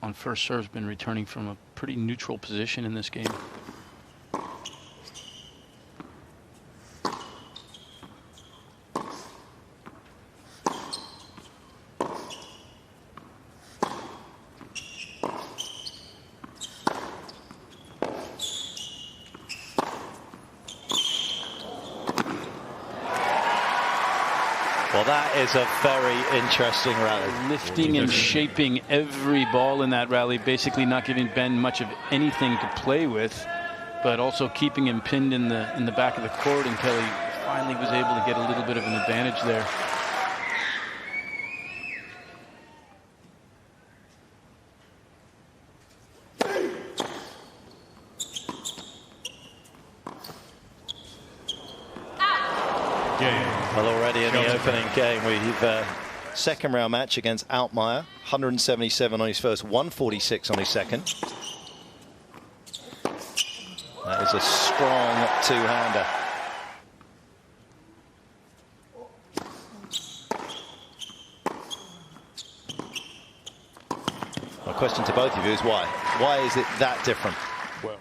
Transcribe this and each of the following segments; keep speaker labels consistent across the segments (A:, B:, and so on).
A: on first serve has been returning from a pretty neutral position in this game.
B: Well, that is a very interesting rally.
A: Lifting and shaping every ball in that rally, basically not giving Ben much of anything to play with, but also keeping him pinned in the back of the court, and Kelly finally was able to get a little bit of an advantage there.
B: Well, already in the opening game, we've second round match against Altmaier, 177 on his first, 146 on his second. That is a strong two-hander. My question to both of you is why? Why is it that different?
C: Well,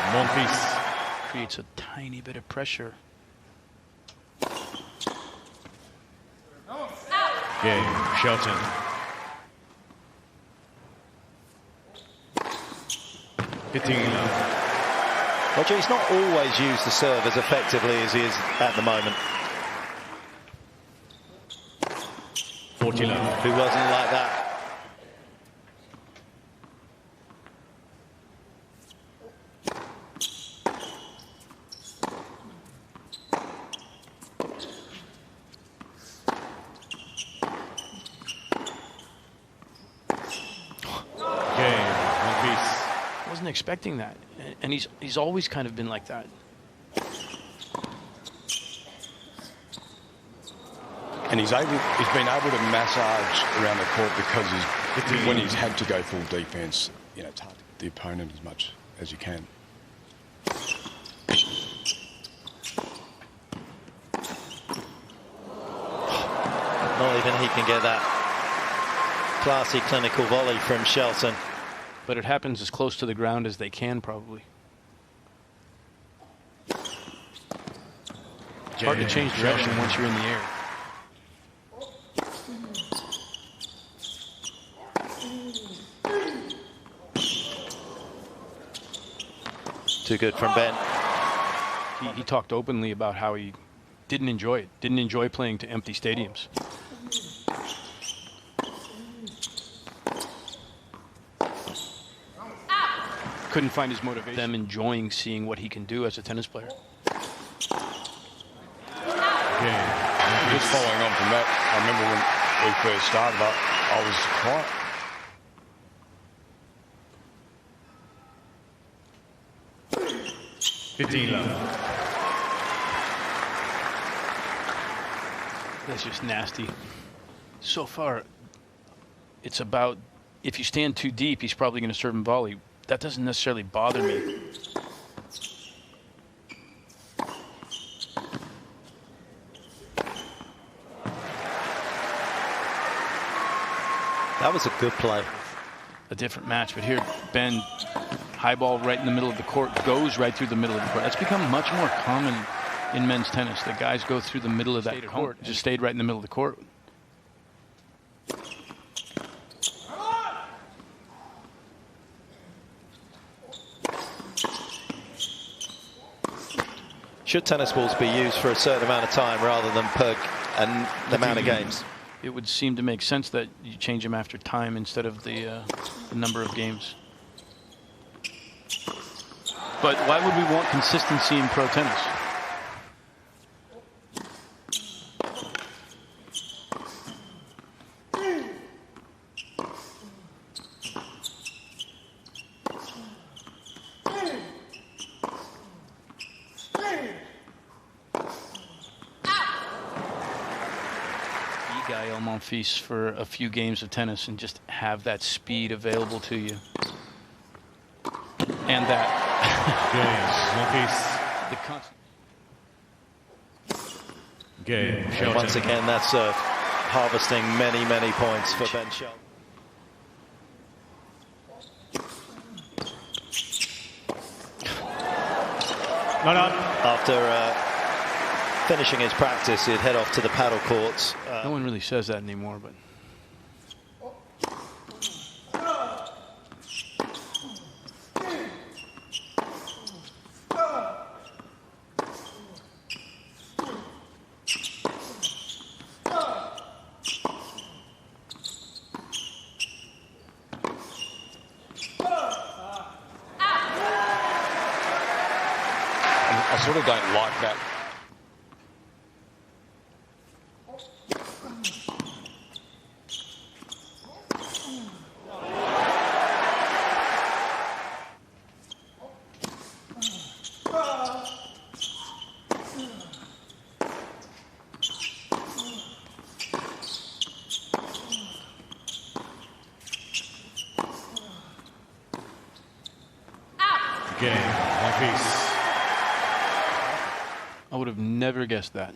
C: Monfils
A: creates a tiny bit of pressure.
C: B.Shelton.
B: Roger, he's not always used the serve as effectively as he is at the moment.
C: 40 love.
B: Who wasn't like that?
A: Wasn't expecting that, and he's always kind of been like that.
D: And he's been able to massage around the court because when he's had to go full defense, you know, it's hard to get the opponent as much as you can.
B: Not even he can get that classy clinical volley from Shelton.
A: But it happens as close to the ground as they can, probably. It's hard to change direction once you're in the air.
B: Too good from Ben.
A: He talked openly about how he didn't enjoy it, didn't enjoy playing to empty stadiums. Couldn't find his motivation. Them enjoying seeing what he can do as a tennis player.
D: Just following on from that, I remember when we first started, I was quiet.
A: That's just nasty. So far, it's about if you stand too deep, he's probably going to serve and volley. That doesn't necessarily bother me.
B: That was a good play.
A: A different match, but here, Ben, high ball right in the middle of the court, goes right through the middle of the court. That's become much more common in men's tennis. The guys go through the middle of that court. Just stayed right in the middle of the court.
B: Should tennis balls be used for a certain amount of time rather than per the amount of games?
A: It would seem to make sense that you change them after time instead of the number of games. But why would we want consistency in pro tennis? Gael Monfils for a few games of tennis and just have that speed available to you. And that.
C: Gael Shelton.
B: Once again, that's harvesting many, many points for Ben Shelton. After finishing his practice, he'd head off to the paddle courts.
A: No one really says that anymore, but.
D: I sort of don't like that.
C: Gael Monfils.
A: I would have never guessed that.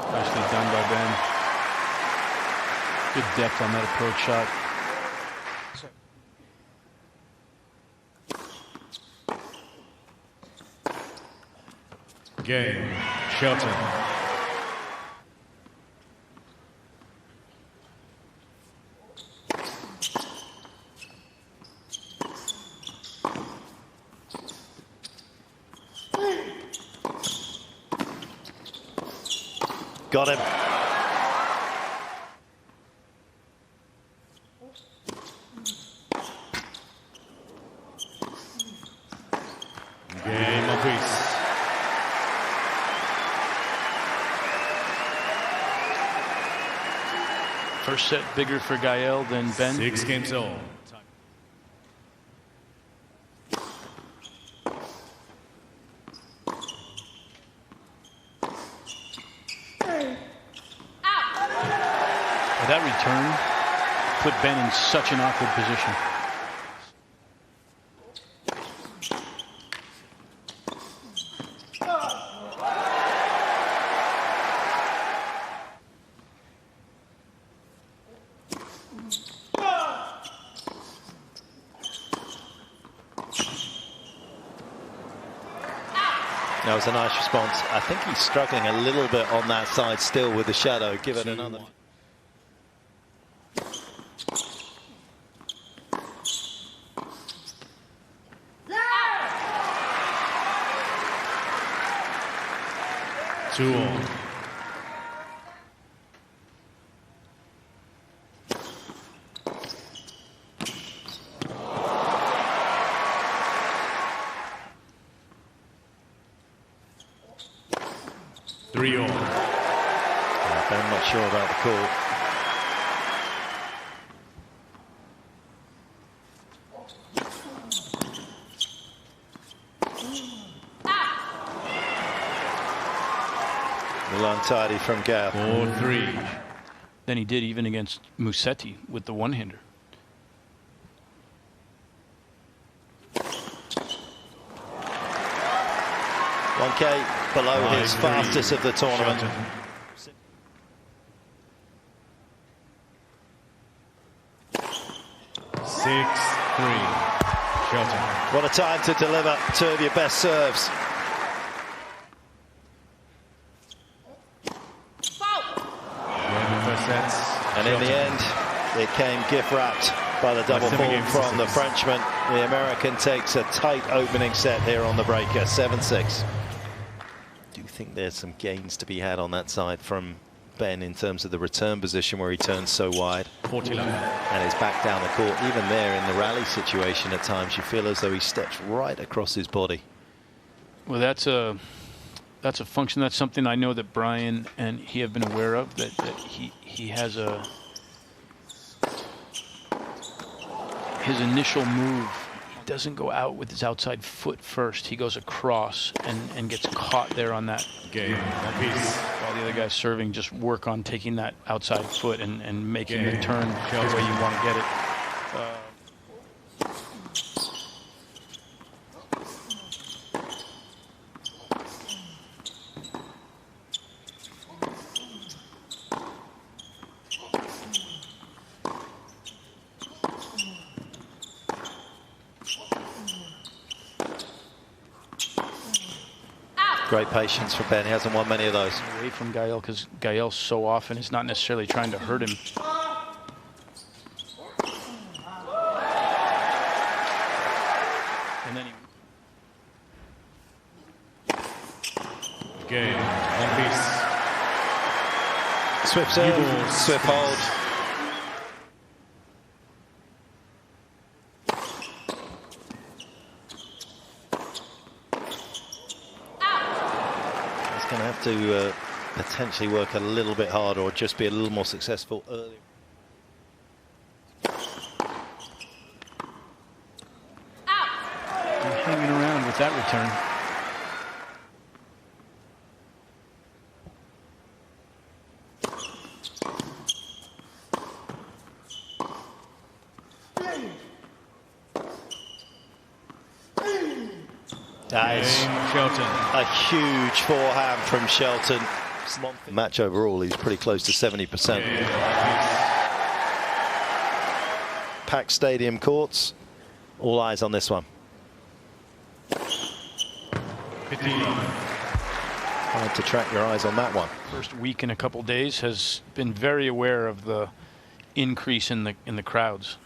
A: Nicely done by Ben. Good depth on that approach shot.
C: Gael Shelton.
B: Got him.
C: Gael Monfils.
A: First set bigger for Gael than Ben.
C: 6 games all.
A: That return put Ben in such an awkward position.
B: That was a nice response. I think he's struggling a little bit on that side still with the shadow. Give it another.
C: Two all. Three all.
B: I'm not sure about the call. A little untidy from Gael.
C: 4-3.
A: Than he did even against Musetti with the one-hander.
B: K below his
C: 5-3.
B: fastest of the tournament.
C: Shelton. 6-3. Shelton.
B: What a time to deliver two of your best serves.
C: First sets.
B: And in the
C: Shelton.
B: end, it came gift wrapped by the double ball from the Frenchman. The American takes a tight opening set here on the breaker, 7-6. Do you think there's some gains to be had on that side from Ben in terms of the return position where he turns so wide
C: 40 love.
B: and is back down the court? Even there in the rally situation at times you feel as though he steps right across his body.
A: Well, that's a function. That's something I know that Brian and he have been aware of, that he has his initial move, he doesn't go out with his outside foot first. He goes across and gets caught there on that.
C: Gael Monfils.
A: While the other guy's serving, just work on taking that outside foot and making the turn the way you want to get it.
B: Great patience from Ben. He hasn't won many of those.
A: Away from Gael, because Gael so often is not necessarily trying to hurt him. And then
C: Gael Monfils.
B: Swift serve, swift hold. He's going to have to potentially work a little bit harder or just be a little more successful early.
A: hanging around with that return.
B: That is
C: Shelton.
B: a huge forehand from Shelton. Match overall, he's pretty close to 70%. Packed stadium courts. All eyes on this one.
C: 15.
B: Hard to track your eyes on that one.
A: First week in a couple days has been very aware of the increase in the crowds.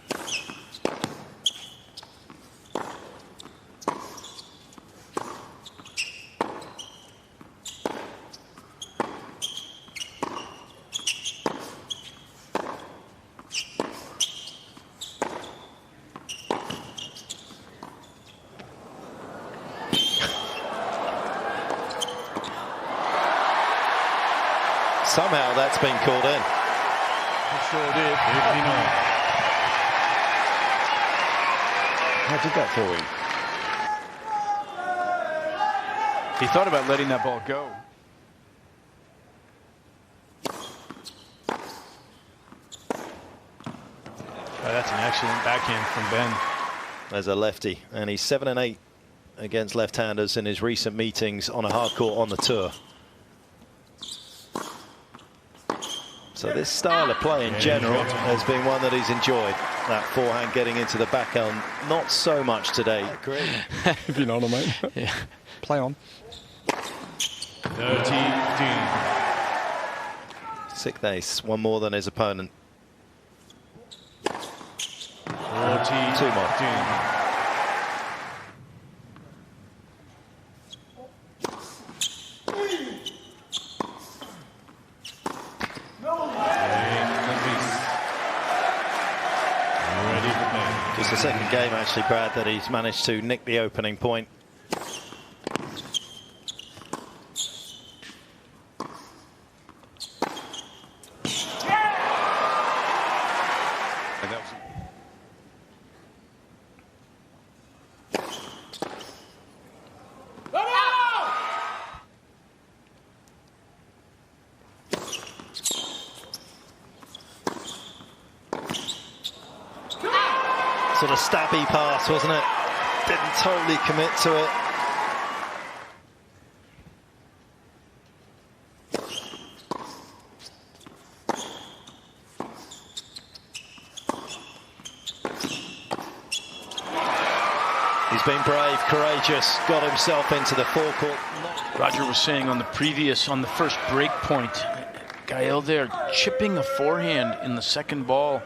B: Somehow that's been called in.
A: It sure did.
D: How did that fall in?
A: He thought about letting that ball go. Oh, that's an excellent backhand from Ben.
B: As a lefty, and he's 7-8 against left-handers in his recent meetings on a hard court on the tour. So this style of play in general has been one that he's enjoyed. That forehand getting into the backhand, not so much today. Great.
D: If you know what I mean.
A: Yeah.
D: Play on.
C: 13.
B: Sixth ace, one more than his opponent.
C: 14.
B: Two more. Just the second game, actually, Brad, that he's managed to nick the opening point. Sort of stabby pass, wasn't it? Didn't totally commit to it. He's been brave, courageous, got himself into the forecourt.
A: Roger was saying on the first break point, Gael there chipping a forehand in the second ball,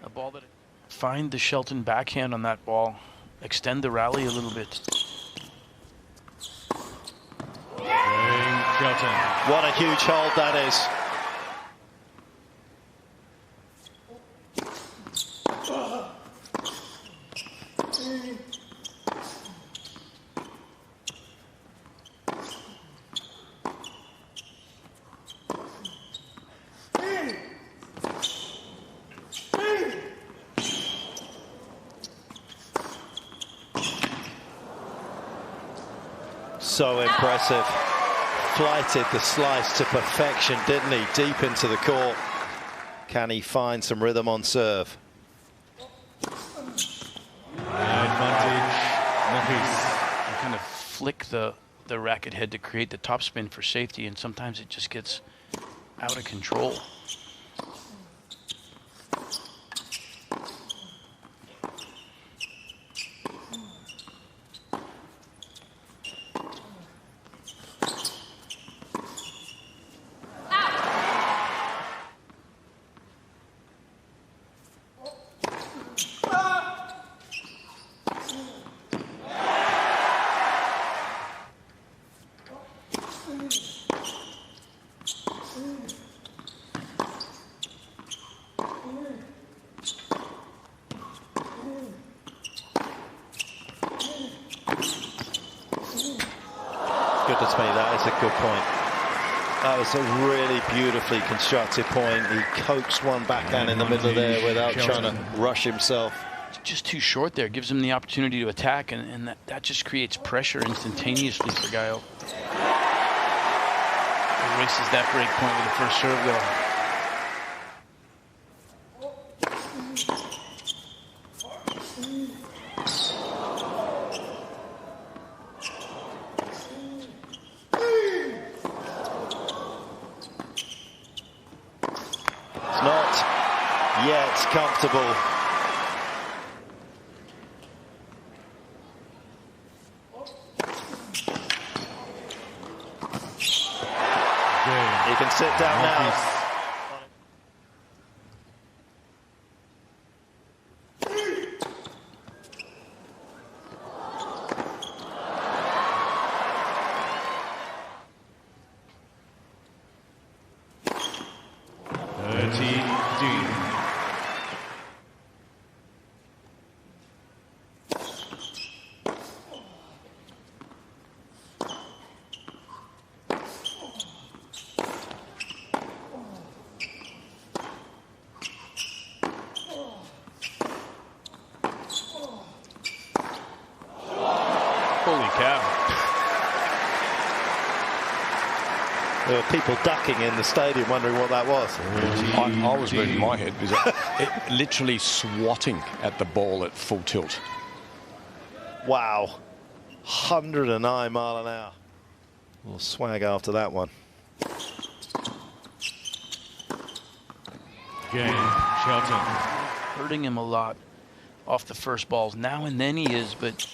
A: a ball that find the Shelton backhand on that ball, extend the rally a little bit.
C: Shelton.
B: What a huge hold that is. So impressive. Flighted the slice to perfection, didn't he? Deep into the court. Can he find some rhythm on serve?
C: Advantage, Monfils.
A: You kind of flick the racket head to create the topspin for safety, and sometimes it just gets out of control.
B: Goodness me, that is a good point. That was a really beautifully constructed point. He coaxed one backhand in the middle of there without trying to rush himself.
A: It's just too short there. Gives him the opportunity to attack, and that just creates pressure instantaneously for Gael. Erases that break point with the first serve goal.
B: Yet comfortable. He can sit down now.
A: Holy cow.
B: There were people ducking in the stadium wondering what that was.
D: I was moving my head because it literally swatting at the ball at full tilt.
B: Wow. 109 mile an hour. A little swag after that one.
C: B.Shelton.
A: Hurting him a lot off the first balls. Now and then he is, but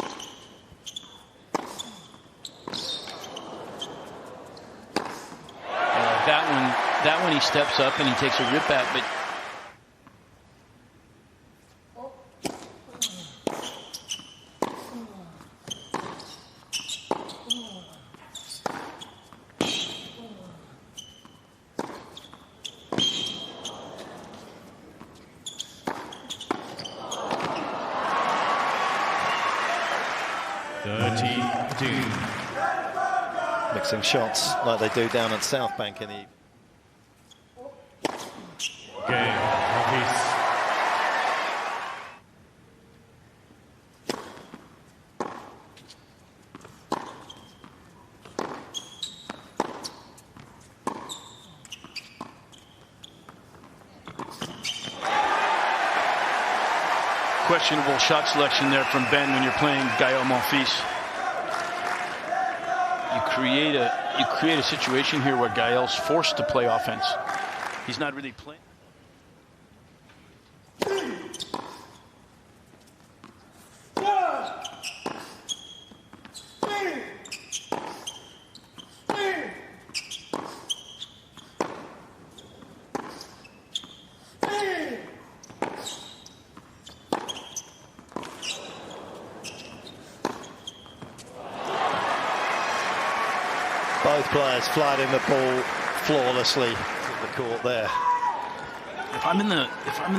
A: that one he steps up and he takes a rip at, but
B: mixing shots like they do down at South Bank in the
C: Gael Monfils.
A: questionable shot selection there from Ben when you're playing Gael Monfils. You create a situation here where Gael's forced to play offense. He's not really playing.
B: Both players flying the ball flawlessly to the court there.
A: If I'm in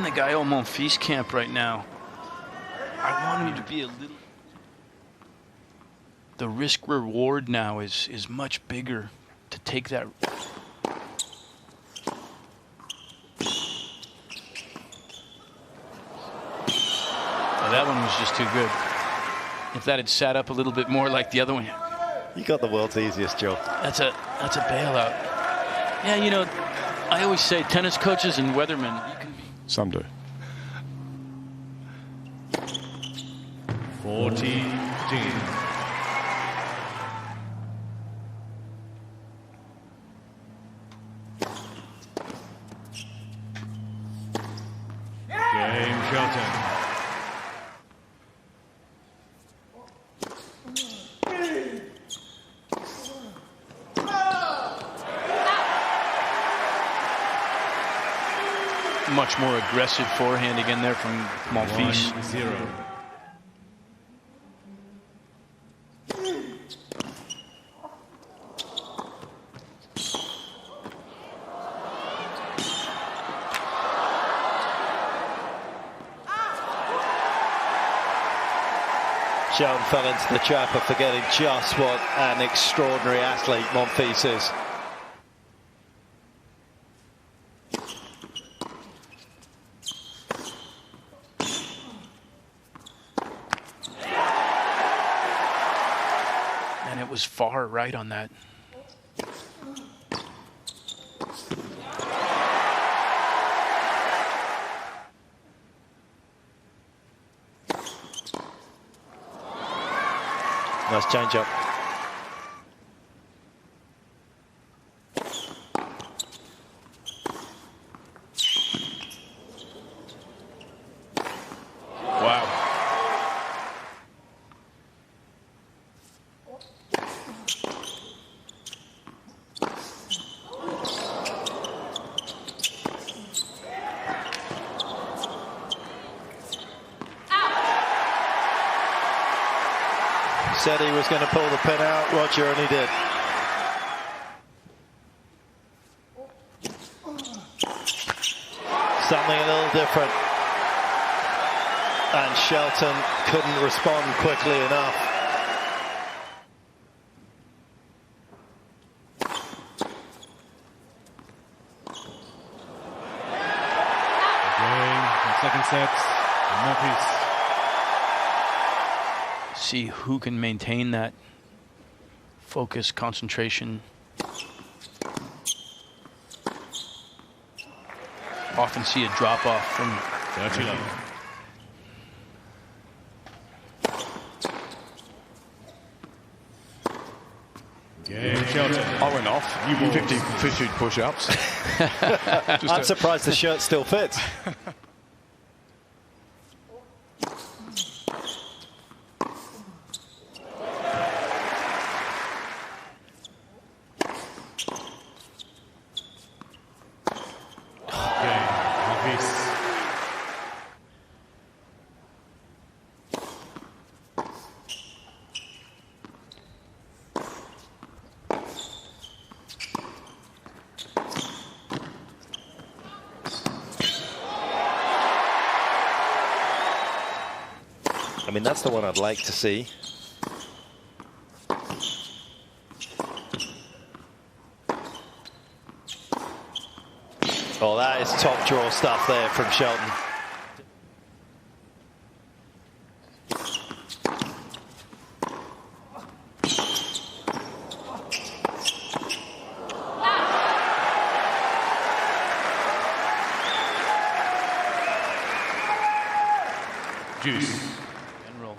A: the Gael Monfils camp right now, I want him to be a little. The risk reward now is much bigger to take that. Oh, that one was just too good. If that had sat up a little bit more like the other one.
B: You got the world's easiest job.
A: That's a bailout. Yeah, you know, I always say tennis coaches and weathermen.
D: Some do.
C: 40-15. B.Shelton.
A: Much more aggressive forehand again there from Monfils.
C: 1-0.
B: Shelton fell into the trap of forgetting just what an extraordinary athlete Monfils is.
A: And it was far right on that.
B: Nice change up.
A: Wow.
B: Said he was going to pull the pin out, Roger, and he did. Something a little different. And Shelton couldn't respond quickly enough.
C: Again, in second set, Monfils.
A: See who can maintain that focus, concentration. Often see a drop off from
C: 30-love. B.Shelton.
D: I went off. You 50 push-ups.
B: I'm surprised the shirt still fits. I mean, that's the one I'd like to see. Oh, that is top draw stuff there from Shelton.
C: Juice.
A: and roll.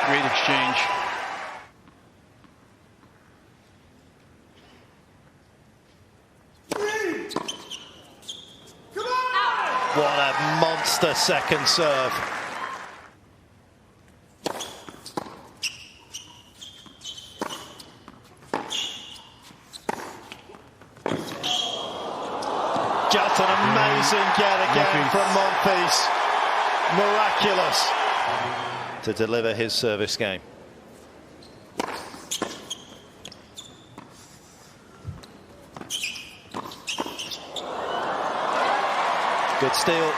A: Great exchange.
B: What a monster second serve. Just an amazing get again from Monfils. Miraculous to deliver his service game. Good steal.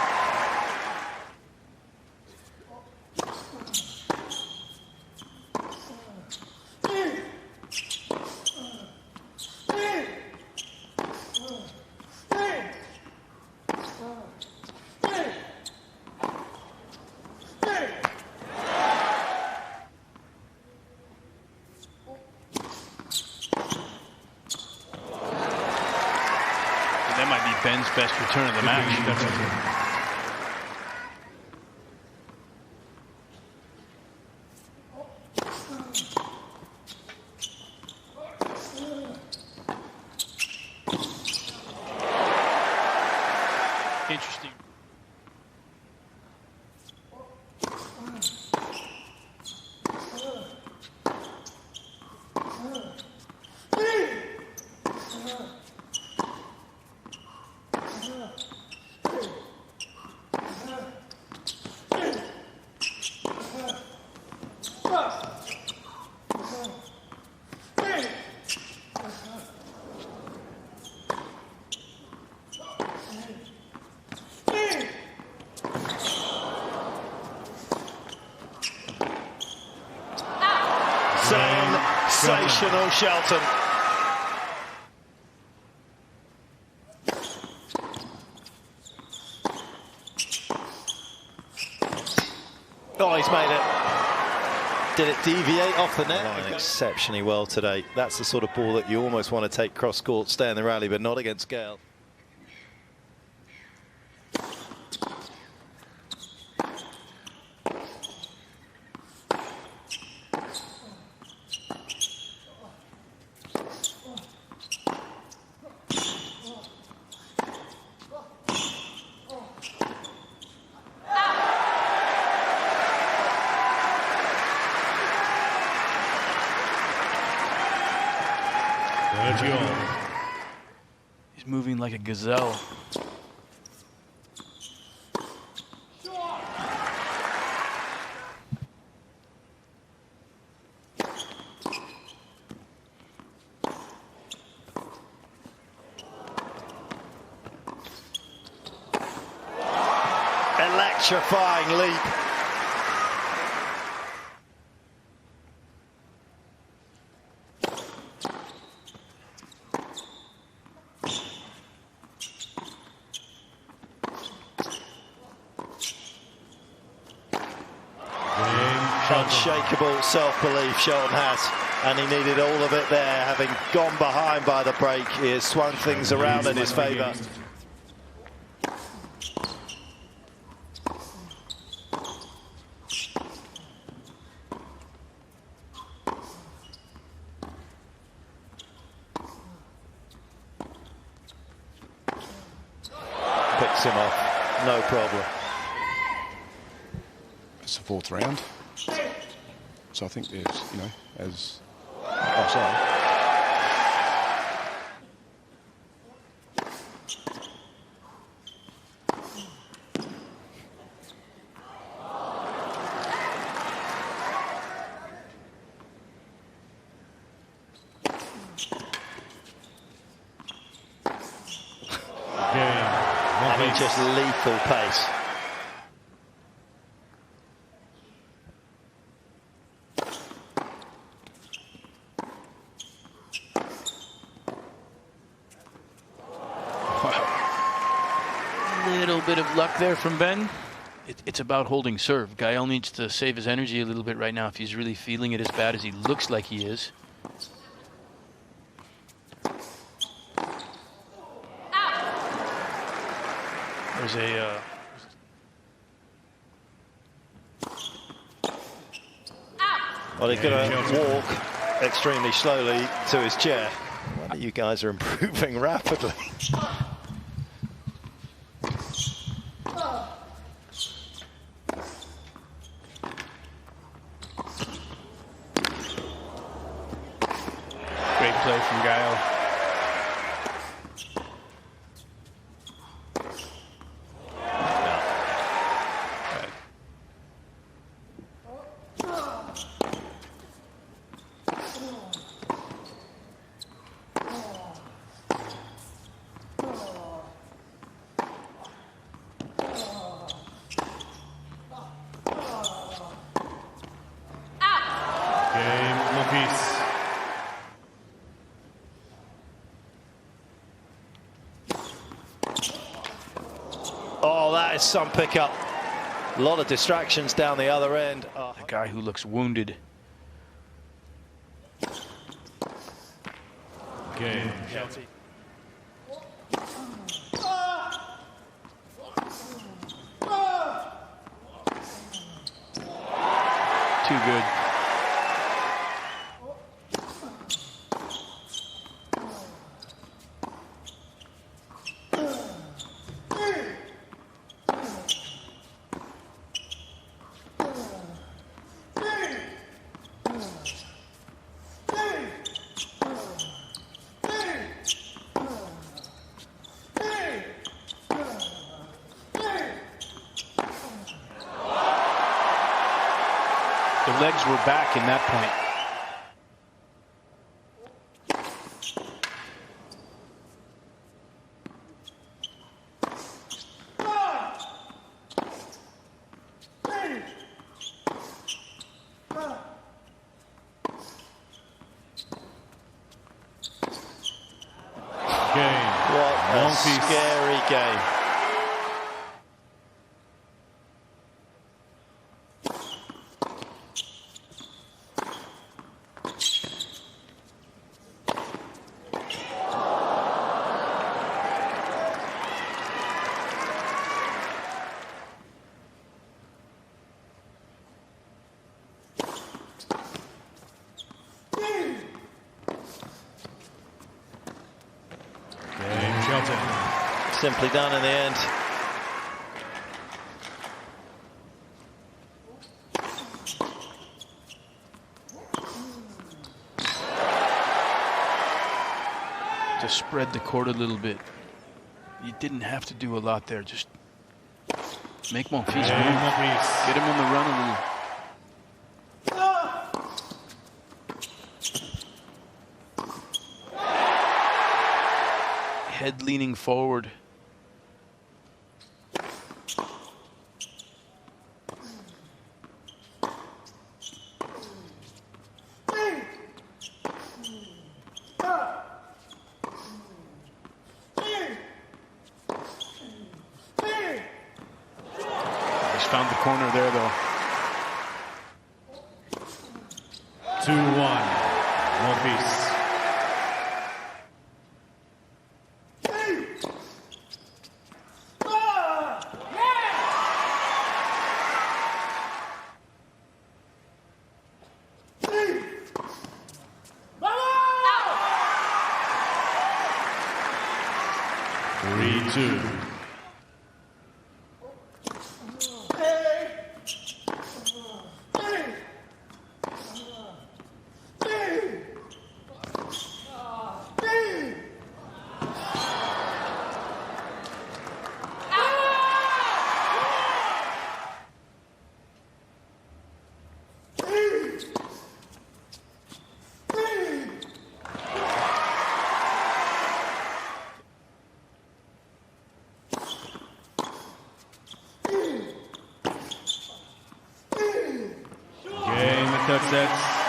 A: That might be Ben's best return of the match. Interesting.
B: Sensational Shelton. Oh, he's made it. Did it deviate off the net? Line exceptionally well today. That's the sort of ball that you almost want to take cross court, stay in the rally, but not against Gael.
A: He's moving like a gazelle.
B: Electrifying leap. Unshakable self-belief Shelton has, and he needed all of it there. Having gone behind by the break, he has swung things around in his favour. Picks him off, no problem.
D: It's the fourth round. So I think there's, you know, as... Oh, sorry.
B: I mean, just lethal pace.
A: Little bit of luck there from Ben. It's about holding serve. Gael needs to save his energy a little bit right now if he's really feeling it as bad as he looks like he is. There's a...
B: Well, he's going to walk extremely slowly to his chair. Well, you guys are improving rapidly.
A: Great play from Gael.
C: Gael Monfils.
B: Oh, that is some pickup. A lot of distractions down the other end. Oh.
A: A guy who looks wounded.
C: Gain.
A: Too good. The legs were back in that point.
B: What a scary game.
C: B.Shelton.
B: Simply done in the end.
A: To spread the court a little bit. You didn't have to do a lot there. Just make Monfils move. Get him on the run a little. Head leaning forward. Just found the corner there, though.
C: 2-1. Monfils.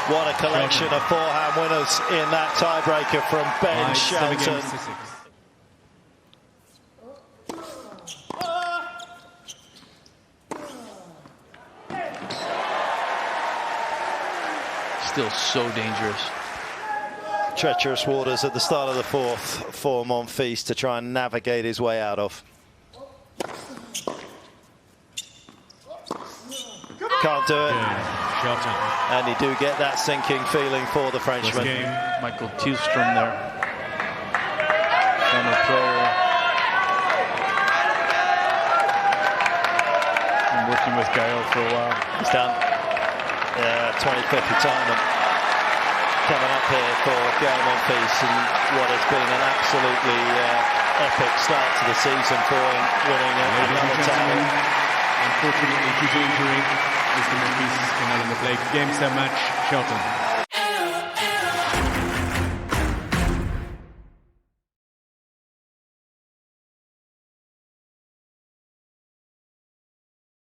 B: What a collection of forehand winners in that tiebreaker from Ben Shelton.
A: Still so dangerous.
B: Treacherous waters at the start of the fourth for Monfils to try and navigate his way out of. Can't do it. And you do get that sinking feeling for the Frenchman.
A: Michael Tillstrom there. Former player. Been working with Gael for a while.
B: He's done. 25th retirement coming up here for Gael Monfils, and what has been an absolutely epic start to the season for him, winning another title.
C: Unfortunately, due to injury, Mr. Monfils came out in the play. Game 7 match, Shelton.